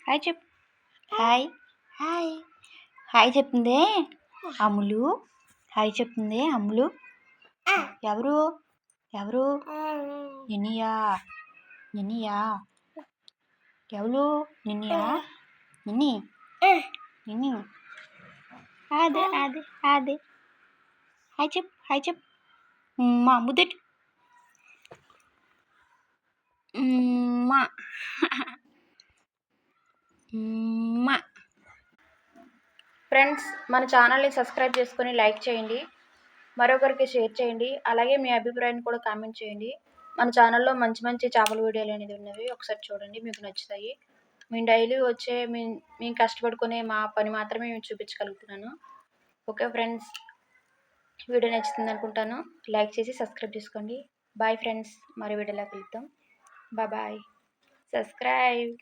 Hi చెప్పు. Hi hi hi చెప్తుందే అమ్ములు. Hi చెప్తుంది అమ్ములు. ఎవరు ఎవరు నిన్నయా నిన్నయా ఎవరు నిన్నయా నిన్ని నిన్ని అదే అదే అదే హాయ్ చెప్పు హాయ్ చెప్పు. మా ముద్దెట్టు మా మా ఫ్రెండ్స్, మన ఛానల్ని సబ్స్క్రైబ్ చేసుకొని లైక్ చేయండి, మరొకరికి షేర్ చేయండి. అలాగే మీ అభిప్రాయాన్ని కూడా కామెంట్ చేయండి. మన ఛానల్లో మంచి మంచి చేపల వీడియోలు అనేది ఉన్నవి, ఒకసారి చూడండి, మీకు నచ్చుతాయి. మేము డైలీ వచ్చే మేము కష్టపడుకునే మా పని మాత్రమే మేము చూపించగలుగుతున్నాను. ఓకే ఫ్రెండ్స్, వీడియో నచ్చుతుంది అనుకుంటాను. లైక్ చేసి సబ్స్క్రైబ్ చేసుకోండి. బాయ్ ఫ్రెండ్స్, మరో వీడియోలో కలుద్దాం. Bye subscribe.